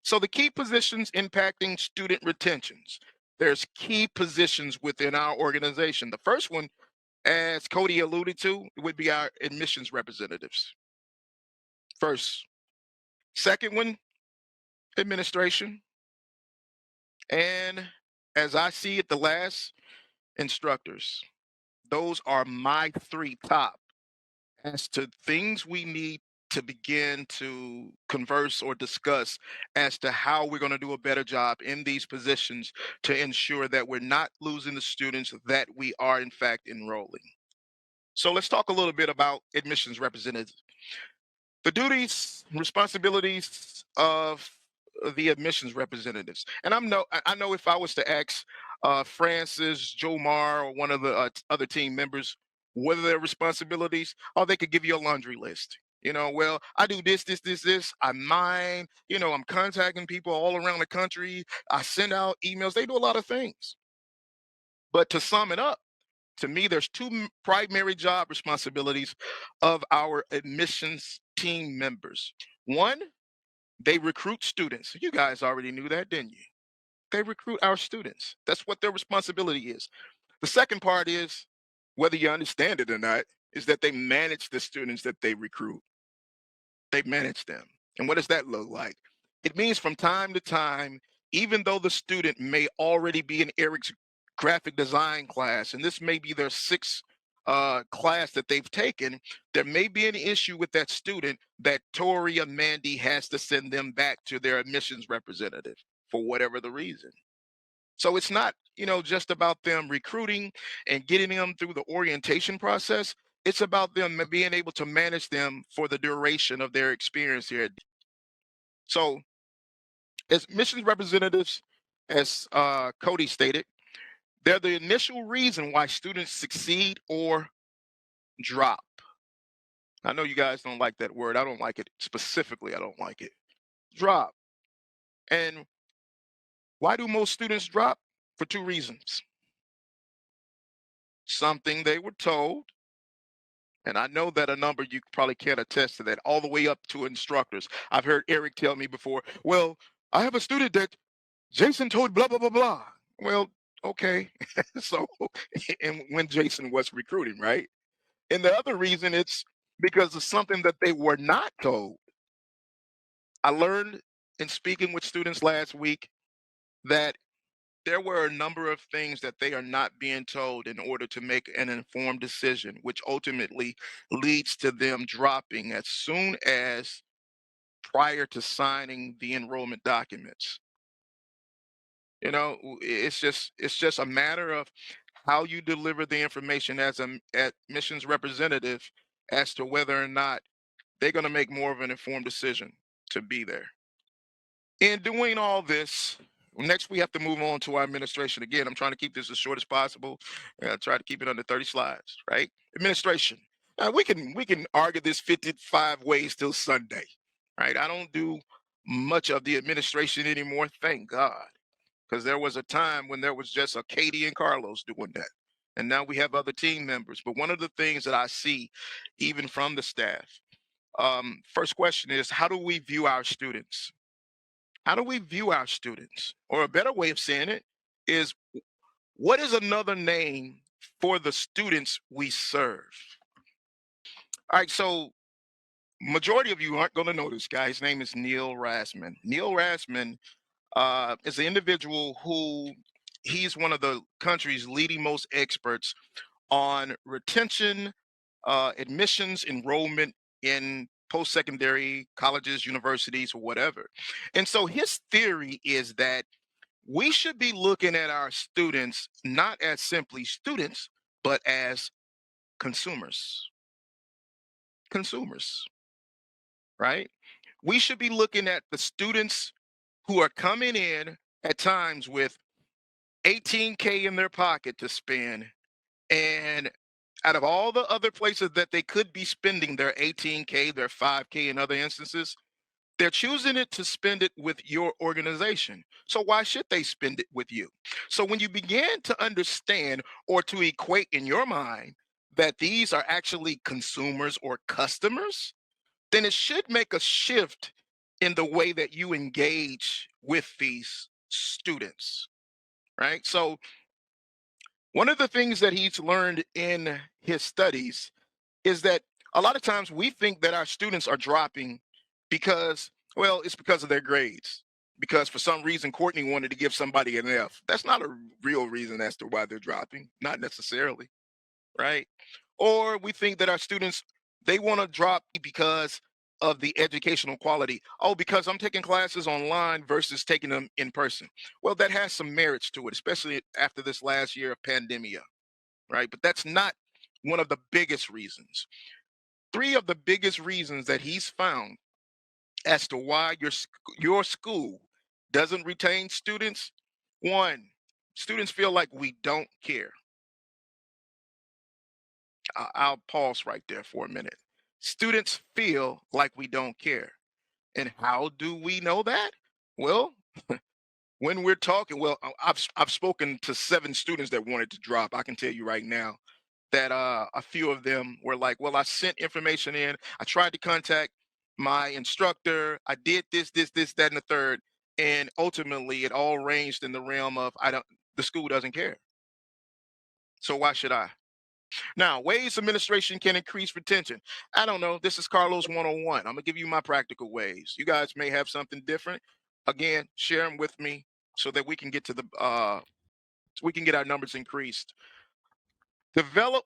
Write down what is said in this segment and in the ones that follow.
So the key positions impacting student retentions. There's key positions within our organization. The first one, as Cody alluded to, would be our admissions representatives. First. Second one, administration. And as I see it, the last, instructors. Those are my three top as to things we need to begin to converse or discuss as to how we're going to do a better job in these positions to ensure that we're not losing the students that we are in fact enrolling. So let's talk a little bit about admissions representatives. The duties and responsibilities of the admissions representatives. And I know if I was to ask Francis, Jomar, or one of the other team members what are their responsibilities, oh, they could give you a laundry list. Well, I do this, this, this, this. I mine. I'm contacting people all around the country. I send out emails. They do a lot of things. But to sum it up, to me, there's two primary job responsibilities of our admissions team members. One, they recruit students. You guys already knew that, didn't you? They recruit our students. That's what their responsibility is. The second part is, whether you understand it or not, is that they manage the students that they recruit. They manage them. And what does that look like? It means from time to time, even though the student may already be in Eric's graphic design class, and this may be their sixth class that they've taken, there may be an issue with that student that Tori or Mandy has to send them back to their admissions representative for whatever the reason. So it's not, just about them recruiting and getting them through the orientation process. It's about them being able to manage them for the duration of their experience here. So, as missions representatives, as Cody stated, they're the initial reason why students succeed or drop. I know you guys don't like that word. I don't like it specifically. I don't like it. Drop. And why do most students drop? For two reasons. Something they were told, and I know that a number you probably can't attest to that, all the way up to instructors. I've heard Eric tell me before, well, I have a student that Jason told blah, blah, blah, blah. Well, okay. So, and when Jason was recruiting, right? And the other reason it's because of something that they were not told. I learned in speaking with students last week that there were a number of things that they are not being told in order to make an informed decision, which ultimately leads to them dropping as soon as prior to signing the enrollment documents. It's just a matter of how you deliver the information as an admissions representative as to whether or not they're going to make more of an informed decision to be there. In doing all this, next we have to move on to our administration. Again, I'm trying to keep this as short as possible. Try to keep it under 30 slides, right? Administration. Now we can argue this 55 ways till Sunday, right? I don't do much of the administration anymore, thank God, because there was a time when there was just a Katie and Carlos doing that. And now we have other team members. But one of the things that I see, even from the staff, first question is, how do we view our students? How do we view our students? Or a better way of saying it is, what is another name for the students we serve? All right, so majority of you aren't going to know this guy. His name is Neil Rasman. Neil Rasman is an individual who he's one of the country's leading most experts on retention, admissions, enrollment in post-secondary colleges, universities, or whatever. And so his theory is that we should be looking at our students not as simply students, but as consumers. Consumers, right? We should be looking at the students who are coming in at times with 18K in their pocket to spend. And out of all the other places that they could be spending their 18K, their 5K in other instances, They're choosing it to spend it with your organization. So why should they spend it with you? So when you begin to understand or to equate in your mind that these are actually consumers or customers, then it should make a shift in the way that you engage with these students, right? So one of the things that he's learned in his studies is that a lot of times we think that our students are dropping because, well, it's because of their grades. Because for some reason Courtney wanted to give somebody an F. That's not a real reason as to why they're dropping, not necessarily, right? Or we think that our students, they want to drop because of the educational quality. Oh, because I'm taking classes online versus taking them in person. Well, that has some merits to it, especially after this last year of pandemia, right? But that's not one of the biggest reasons. Three of the biggest reasons that he's found as to why your school doesn't retain students. One, students feel like we don't care. I'll pause right there for a minute. Students feel like we don't care. And how do we know that? Well, when we're talking, well, I've spoken to 7 students that wanted to drop. I can tell you right now that a few of them were like, well, I sent information in, I tried to contact my instructor, I did this, that, and the third, and ultimately it all ranged in the realm of I don't the school doesn't care. So why should I? Now, ways administration can increase retention. I don't know. This is Carlos 101. I'm gonna give you my practical ways. You guys may have something different. Again, share them with me so that we can get to the so we can get our numbers increased. Develop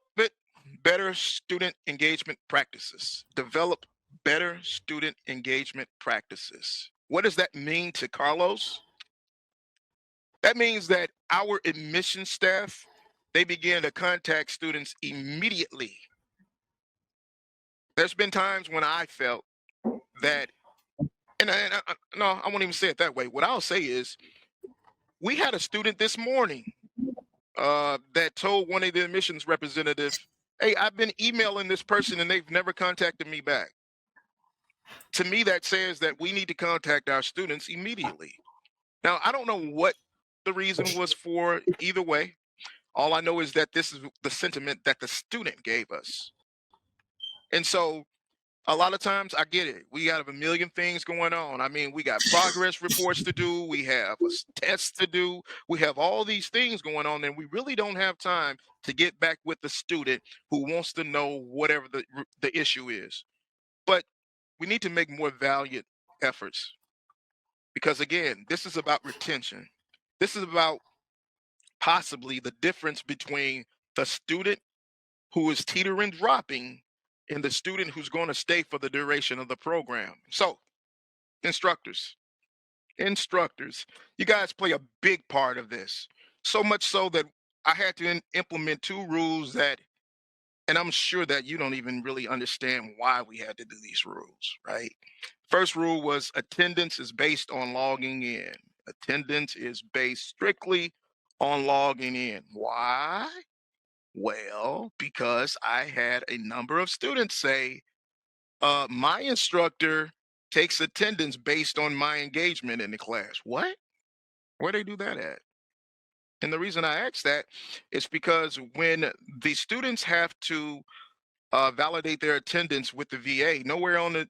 better student engagement practices. Develop better student engagement practices. What does that mean to Carlos? That means that our admission staff, they begin to contact students immediately. There's been times when I felt that, no, I won't even say it that way. What I'll say is, we had a student this morning that told one of the admissions representative, "Hey, I've been emailing this person and they've never contacted me back." To me, that says that we need to contact our students immediately. Now, I don't know what the reason was for either way. All I know is that this is the sentiment that the student gave us. And so a lot of times I get it. We have a million things going on. I mean, we got progress reports to do, we have tests to do, we have all these things going on, and we really don't have time to get back with the student who wants to know whatever the issue is. But we need to make more valiant efforts because, again, this is about retention. This is about possibly the difference between the student who is teetering dropping and the student who's going to stay for the duration of the program. So, instructors, instructors, you guys play a big part of this. So much so that I had to implement 2 rules that, and I'm sure that you don't even really understand why we had to do these rules, right? First rule was attendance is based on logging in. Attendance is based strictly on logging in. Why? Well, because I had a number of students say, my instructor takes attendance based on my engagement in the class. What? Where they do that at? And the reason I asked that is because when the students have to validate their attendance with the VA, nowhere on it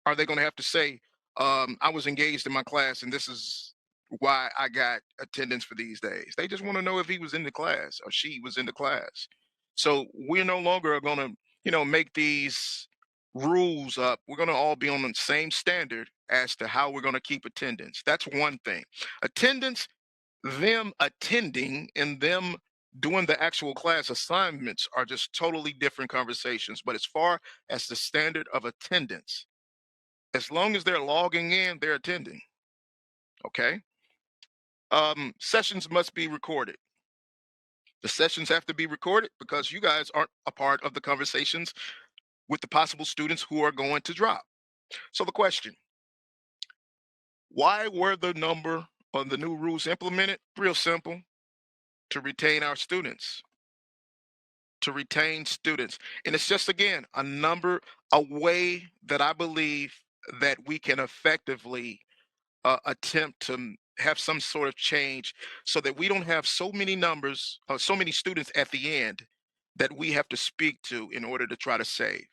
are they going to have to say, I was engaged in my class and this is why I got attendance for these days. They just want to know if he was in the class or she was in the class. So we're no longer going to, make these rules up. We're going to all be on the same standard as to how we're going to keep attendance. That's one thing. Attendance, them attending and them doing the actual class assignments are just totally different conversations. But as far as the standard of attendance, as long as they're logging in, they're attending. Okay. Sessions must be recorded. The sessions have to be recorded because you guys aren't a part of the conversations with the possible students who are going to drop. So the question, why were the number of the new rules implemented? Real simple, to retain our students. To retain students. And it's just, again, a way that I believe that we can effectively attempt to have some sort of change so that we don't have so many numbers, so many students at the end that we have to speak to in order to try to save.